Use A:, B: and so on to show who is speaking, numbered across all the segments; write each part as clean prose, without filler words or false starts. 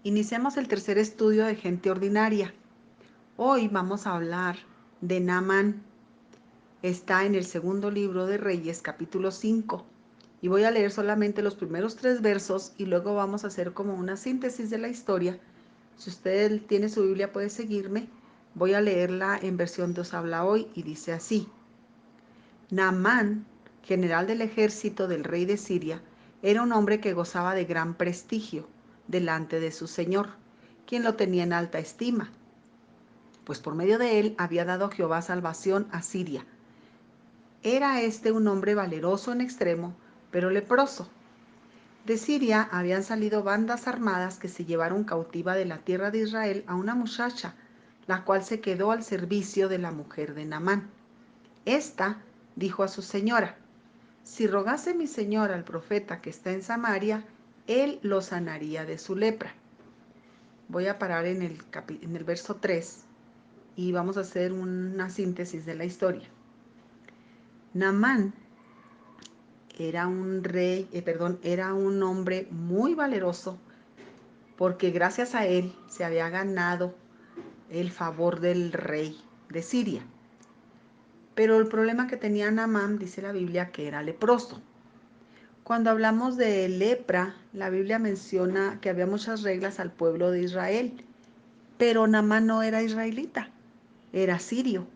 A: Iniciamos el tercer estudio de gente ordinaria. Hoy vamos a hablar de Naamán. Está en el segundo libro de Reyes, capítulo 5. Y voy a leer solamente los primeros 3 versos y luego vamos a hacer como una síntesis de la historia. Si usted tiene su Biblia puede seguirme. Voy a leerla en versión Dios habla hoy y dice así. Naamán, general del ejército del rey de Siria, era un hombre que gozaba de gran prestigio delante de su señor, quien lo tenía en alta estima, pues por medio de él había dado Jehová salvación a Siria. Era este un hombre valeroso en extremo, pero leproso. De Siria habían salido bandas armadas que se llevaron cautiva de la tierra de Israel a una muchacha, la cual se quedó al servicio de la mujer de Naamán. Esta dijo a su señora: si rogase mi señor al profeta que está en Samaria, él lo sanaría de su lepra. Voy a parar en el verso 3 y vamos a hacer una síntesis de la historia. Naamán era un hombre muy valeroso porque gracias a él se había ganado el favor del rey de Siria. Pero el problema que tenía Naamán, dice la Biblia, que era leproso. Cuando hablamos de lepra, la Biblia menciona que había muchas reglas al pueblo de Israel, pero Naamán no era israelita, era sirio.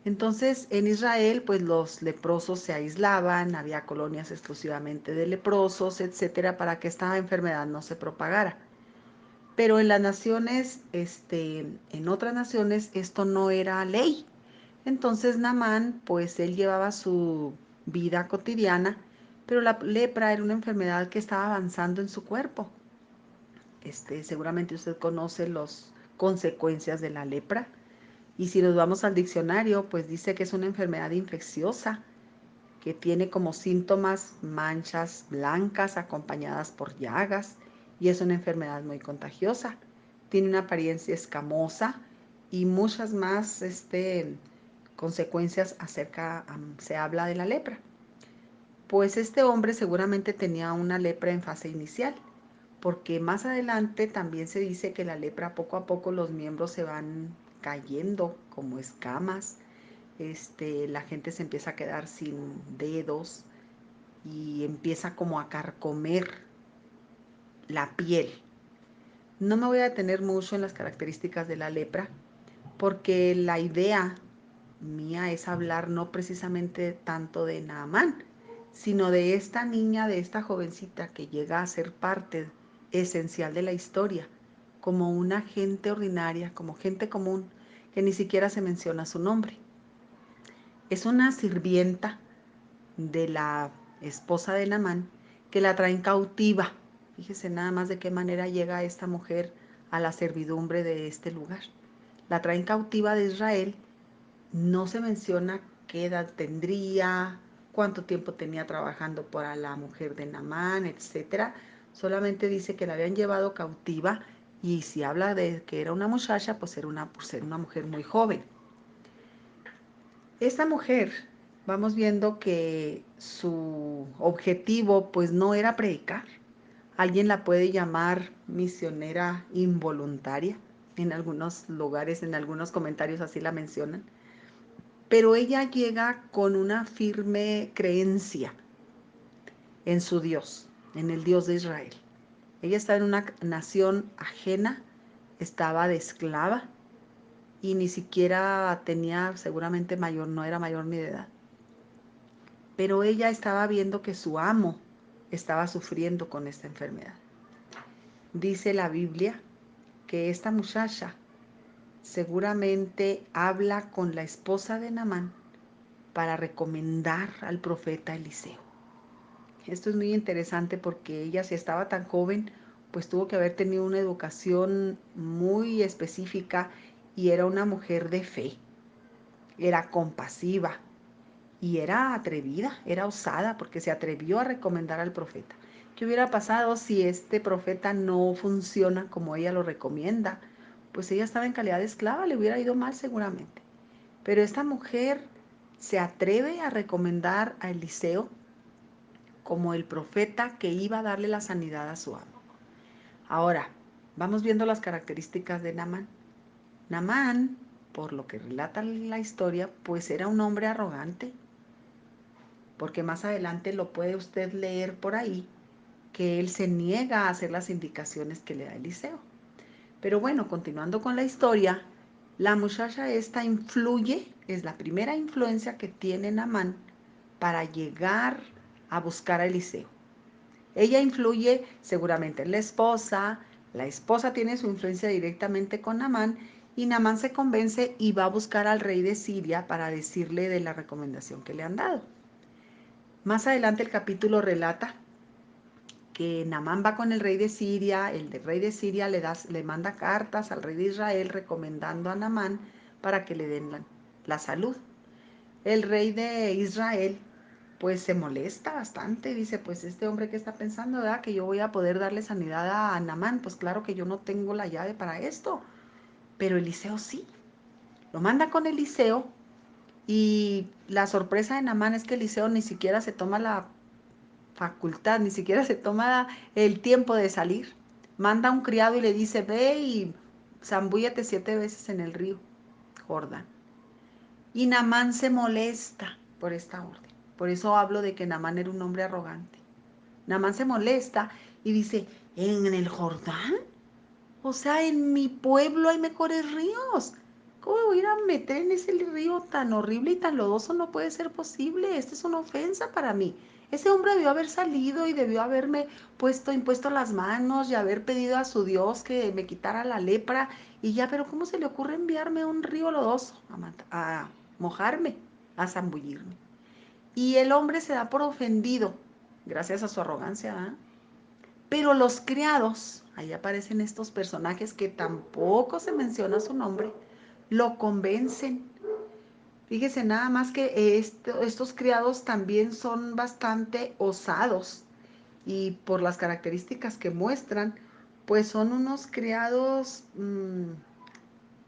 A: Entonces, en Israel, pues los leprosos se aislaban, había colonias exclusivamente de leprosos, etcétera, para que esta enfermedad no se propagara. Pero en las naciones, en otras naciones, esto no era ley. Entonces Naamán, pues él llevaba su vida cotidiana, pero la lepra era una enfermedad que estaba avanzando en su cuerpo. Seguramente usted conoce las consecuencias de la lepra. Y si nos vamos al diccionario, pues dice que es una enfermedad infecciosa que tiene como síntomas manchas blancas acompañadas por llagas y es una enfermedad muy contagiosa. Tiene una apariencia escamosa y muchas más consecuencias se habla de la lepra. Pues este hombre seguramente tenía una lepra en fase inicial, porque más adelante también se dice que la lepra poco a poco los miembros se van cayendo como escamas, la gente se empieza a quedar sin dedos y empieza como a carcomer la piel. No me voy a detener mucho en las características de la lepra, porque la idea mía es hablar no precisamente tanto de Naamán, sino de esta niña, de esta jovencita que llega a ser parte esencial de la historia, como una gente ordinaria, como gente común, que ni siquiera se menciona su nombre. Es una sirvienta de la esposa de Naamán que la traen cautiva. Fíjese nada más de qué manera llega esta mujer a la servidumbre de este lugar. La traen cautiva de Israel. No se menciona qué edad tendría, cuánto tiempo tenía trabajando para la mujer de Naamán, etcétera. Solamente dice que la habían llevado cautiva y si habla de que era una muchacha, pues era por ser una mujer muy joven. Esta mujer, vamos viendo que su objetivo pues no era predicar. Alguien la puede llamar misionera involuntaria. En algunos lugares, en algunos comentarios así la mencionan. Pero ella llega con una firme creencia en su Dios, en el Dios de Israel. Ella estaba en una nación ajena, estaba de esclava y ni siquiera tenía, seguramente mayor, no era mayor ni de edad. Pero ella estaba viendo que su amo estaba sufriendo con esta enfermedad. Dice la Biblia que esta muchacha seguramente habla con la esposa de Naamán para recomendar al profeta Eliseo. Esto es muy interesante porque ella, si estaba tan joven, pues tuvo que haber tenido una educación muy específica y era una mujer de fe, era compasiva y era atrevida, era osada porque se atrevió a recomendar al profeta. ¿Qué hubiera pasado si este profeta no funciona como ella lo recomienda? Pues ella estaba en calidad de esclava, le hubiera ido mal seguramente. Pero esta mujer se atreve a recomendar a Eliseo como el profeta que iba a darle la sanidad a su amo. Ahora, Vamos viendo las características de Naamán. Naamán, por lo que relata la historia, pues era un hombre arrogante, porque más adelante lo puede usted leer por ahí, que él se niega a hacer las indicaciones que le da Eliseo. Pero bueno, continuando con la historia, la muchacha esta influye, es la primera influencia que tiene Naamán para llegar a buscar a Eliseo. Ella influye seguramente en la esposa tiene su influencia directamente con Naamán y Naamán se convence y va a buscar al rey de Siria para decirle de la recomendación que le han dado. Más adelante el capítulo relata que Naamán va con el rey de Siria, rey de Siria le manda cartas al rey de Israel recomendando a Naamán para que le den la salud. El rey de Israel pues se molesta bastante, dice, pues este hombre que está pensando, ¿verdad? Que yo voy a poder darle sanidad a Naamán, pues claro que yo no tengo la llave para esto, pero Eliseo sí. Lo manda con Eliseo y la sorpresa de Naamán es que Eliseo ni siquiera se toma la facultad, ni siquiera se toma el tiempo de salir. Manda a un criado y le dice, ve y zambúllate 7 veces en el río Jordán. Y Naamán se molesta por esta orden. Por eso hablo de que Naamán era un hombre arrogante. Naamán se molesta y dice, ¿en el Jordán? O sea, en mi pueblo hay mejores ríos. ¿Cómo me voy a ir a meter en ese río tan horrible y tan lodoso? No puede ser posible. Esta es una ofensa para mí. Ese hombre debió haber salido y debió haberme impuesto las manos y haber pedido a su Dios que me quitara la lepra y ya, pero ¿cómo se le ocurre enviarme a un río lodoso a mojarme, a zambullirme? Y el hombre se da por ofendido, gracias a su arrogancia, ¿eh? Pero los criados, ahí aparecen estos personajes que tampoco se menciona su nombre, lo convencen. Fíjese nada más que estos criados también son bastante osados y por las características que muestran, pues son unos criados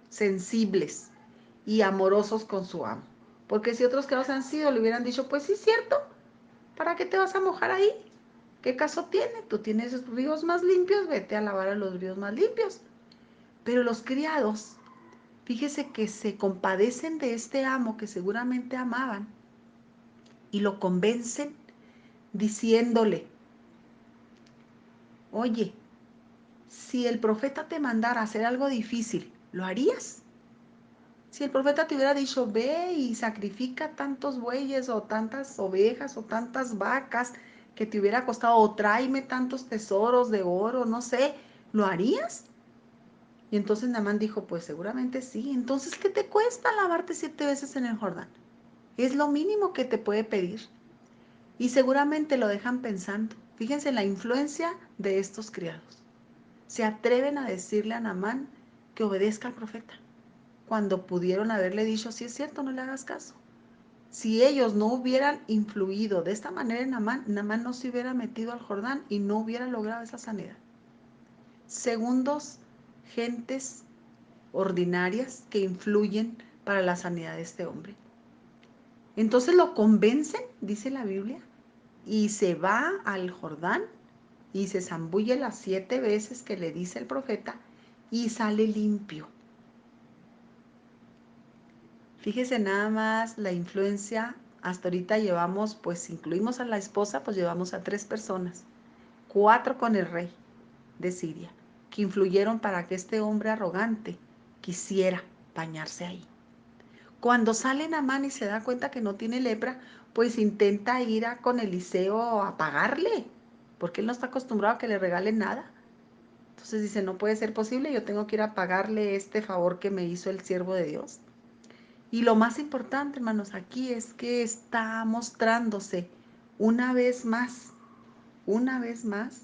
A: sensibles y amorosos con su amo. Porque si otros criados han sido, le hubieran dicho, pues sí es cierto, ¿para qué te vas a mojar ahí? ¿Qué caso tiene? Tú tienes ríos más limpios, vete a lavar a los ríos más limpios. Pero los criados, fíjese que se compadecen de este amo que seguramente amaban y lo convencen diciéndole, oye, si el profeta te mandara a hacer algo difícil, ¿lo harías? Si el profeta te hubiera dicho, ve y sacrifica tantos bueyes o tantas ovejas o tantas vacas que te hubiera costado, o tráeme tantos tesoros de oro, no sé, ¿lo harías? Y entonces Naamán dijo, pues seguramente sí. Entonces, ¿qué te cuesta lavarte 7 veces en el Jordán? Es lo mínimo que te puede pedir. Y seguramente lo dejan pensando. Fíjense en la influencia de estos criados. Se atreven a decirle a Naamán que obedezca al profeta, cuando pudieron haberle dicho, sí es cierto, no le hagas caso. Si ellos no hubieran influido de esta manera en Naamán, Naamán no se hubiera metido al Jordán y no hubiera logrado esa sanidad. Segundos, gentes ordinarias que influyen para la sanidad de este hombre. Entonces lo convencen, dice la Biblia, y se va al Jordán y se zambulle las 7 veces que le dice el profeta y sale limpio. Fíjese nada más la influencia. Hasta ahorita llevamos, pues incluimos a la esposa, pues llevamos a 3 personas, 4 con el rey de Siria, que influyeron para que este hombre arrogante quisiera bañarse ahí. Cuando sale Naamán y se da cuenta que no tiene lepra, pues intenta ir con Eliseo a pagarle, porque él no está acostumbrado a que le regalen nada. Entonces dice, no puede ser posible, yo tengo que ir a pagarle este favor que me hizo el siervo de Dios. Y lo más importante, hermanos, aquí es que está mostrándose una una vez más,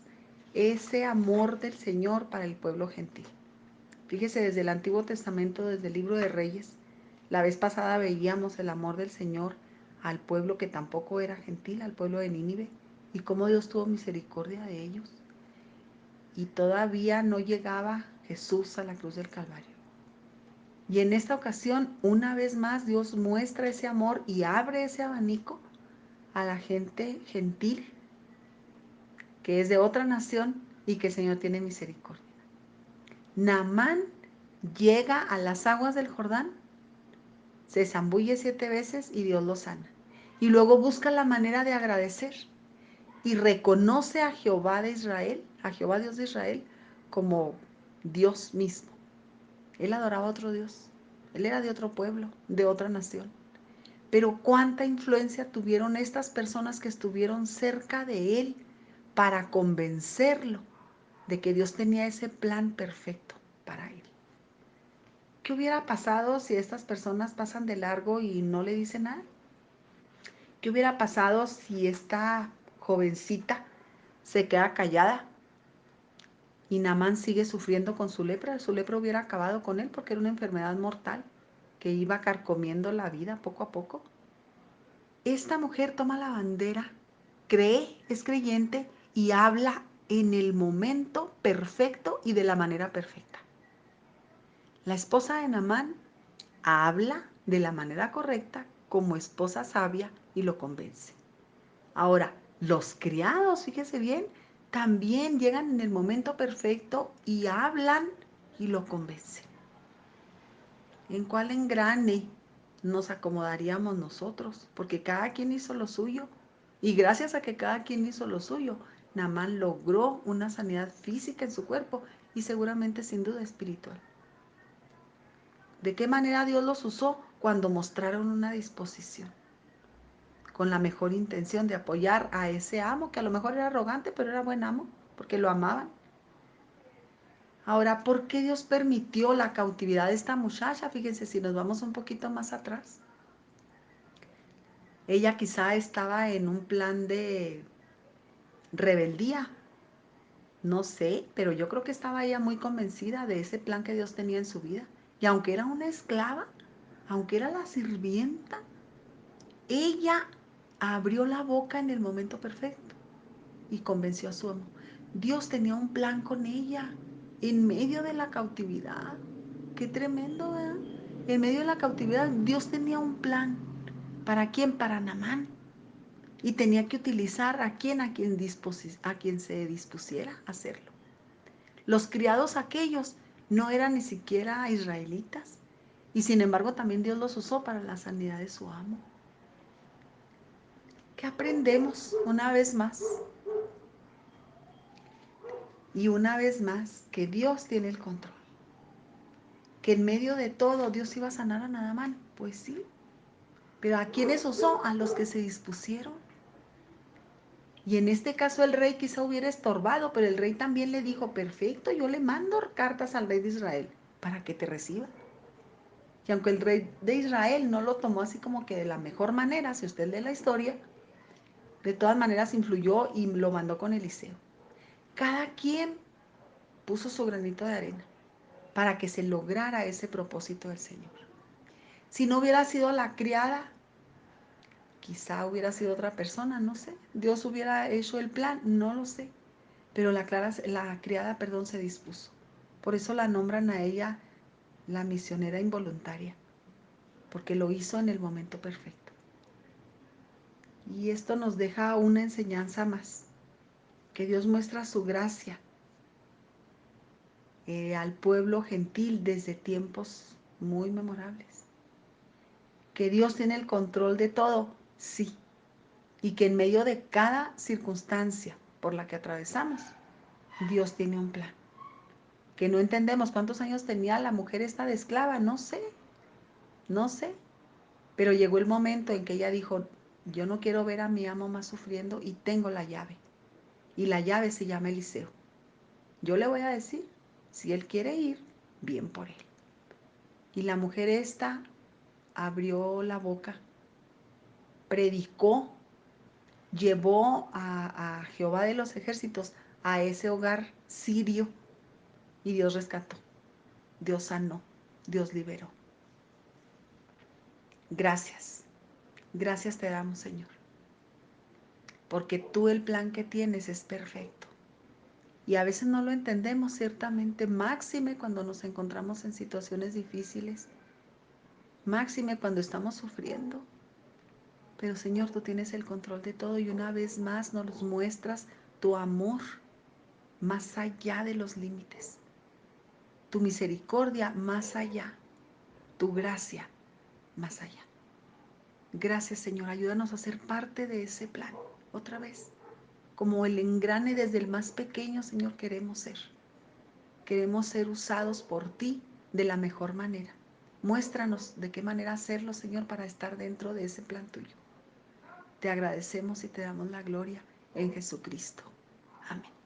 A: ese amor del Señor para el pueblo gentil. Fíjese desde el Antiguo Testamento, desde el libro de Reyes, la vez pasada veíamos el amor del Señor al pueblo que tampoco era gentil, al pueblo de Nínive, y cómo Dios tuvo misericordia de ellos. Y todavía no llegaba Jesús a la cruz del Calvario. Y en esta ocasión, una vez más, Dios muestra ese amor y abre ese abanico a la gente gentil, que es de otra nación y que el Señor tiene misericordia. Naamán llega a las aguas del Jordán, se zambulle 7 veces y Dios lo sana. Y luego busca la manera de agradecer y reconoce a Jehová de Israel, a Jehová Dios de Israel, como Dios mismo. Él adoraba a otro Dios, él era de otro pueblo, de otra nación. Pero cuánta influencia tuvieron estas personas que estuvieron cerca de él para convencerlo de que Dios tenía ese plan perfecto para él. ¿Qué hubiera pasado si estas personas pasan de largo y no le dicen nada? ¿Qué hubiera pasado si esta jovencita se queda callada y Naamán sigue sufriendo con su lepra? Su lepra hubiera acabado con él porque era una enfermedad mortal que iba carcomiendo la vida poco a poco. Esta mujer toma la bandera, cree, es creyente y habla en el momento perfecto y de la manera perfecta. La esposa de Naamán habla de la manera correcta como esposa sabia y lo convence. Ahora, los criados, fíjese bien, también llegan en el momento perfecto y hablan y lo convencen. ¿En cuál engrane nos acomodaríamos nosotros? Porque cada quien hizo lo suyo. Y gracias a que cada quien hizo lo suyo, Naamán logró una sanidad física en su cuerpo y seguramente sin duda espiritual. ¿De qué manera Dios los usó? Cuando mostraron una disposición, con la mejor intención de apoyar a ese amo, que a lo mejor era arrogante, pero era buen amo, porque lo amaban. Ahora, ¿por qué Dios permitió la cautividad de esta muchacha? Fíjense, si nos vamos un poquito más atrás. Ella quizá estaba en un plan de rebeldía, no sé, pero yo creo que estaba ella muy convencida de ese plan que Dios tenía en su vida. Y aunque era una esclava, aunque era la sirvienta, ella abrió la boca en el momento perfecto y convenció a su amo. Dios tenía un plan con ella en medio de la cautividad. Qué tremendo, ¿verdad? En medio de la cautividad, Dios tenía un plan. ¿Para quién? Para Naamán. Y tenía que utilizar a quien se dispusiera a hacerlo. Los criados aquellos no eran ni siquiera israelitas. Y sin embargo también Dios los usó para la sanidad de su amo. ¿Qué aprendemos una vez más? Y una vez más, que Dios tiene el control. Que en medio de todo Dios iba a sanar a Naamán. Pues sí. Pero ¿a quiénes usó? A los que se dispusieron. Y en este caso el rey quizá hubiera estorbado, pero el rey también le dijo, perfecto, yo le mando cartas al rey de Israel para que te reciba. Y aunque el rey de Israel no lo tomó así como que de la mejor manera, si usted lee la historia, de todas maneras influyó y lo mandó con Eliseo. Cada quien puso su granito de arena para que se lograra ese propósito del Señor. Si no hubiera sido la criada, quizá hubiera sido otra persona, no sé. Dios hubiera hecho el plan, no lo sé. Pero la criada, se dispuso. Por eso la nombran a ella la misionera involuntaria, porque lo hizo en el momento perfecto. Y esto nos deja una enseñanza más, que Dios muestra su gracia al pueblo gentil desde tiempos muy memorables. Que Dios tiene el control de todo, sí, y que en medio de cada circunstancia por la que atravesamos, Dios tiene un plan. Que no entendemos cuántos años tenía la mujer esta de esclava, no sé, no sé. Pero llegó el momento en que ella dijo, yo no quiero ver a mi amo más sufriendo y tengo la llave. Y la llave se llama Eliseo. Yo le voy a decir, si él quiere ir, bien por él. Y la mujer esta abrió la boca, predicó, llevó a Jehová de los ejércitos a ese hogar sirio y Dios rescató, Dios sanó, Dios liberó. Gracias, gracias te damos, Señor, porque tú el plan que tienes es perfecto. Y a veces no lo entendemos ciertamente, máxime cuando nos encontramos en situaciones difíciles, máxime cuando estamos sufriendo. Pero Señor, tú tienes el control de todo y una vez más nos muestras tu amor más allá de los límites. tu misericordia más allá, tu gracia más allá. Gracias, Señor, ayúdanos a ser parte de ese plan. Otra vez, como el engrane desde el más pequeño, Señor, queremos ser. Queremos ser usados por ti de la mejor manera. Muéstranos de qué manera hacerlo, Señor, para estar dentro de ese plan tuyo. Te agradecemos y te damos la gloria en Jesucristo. Amén.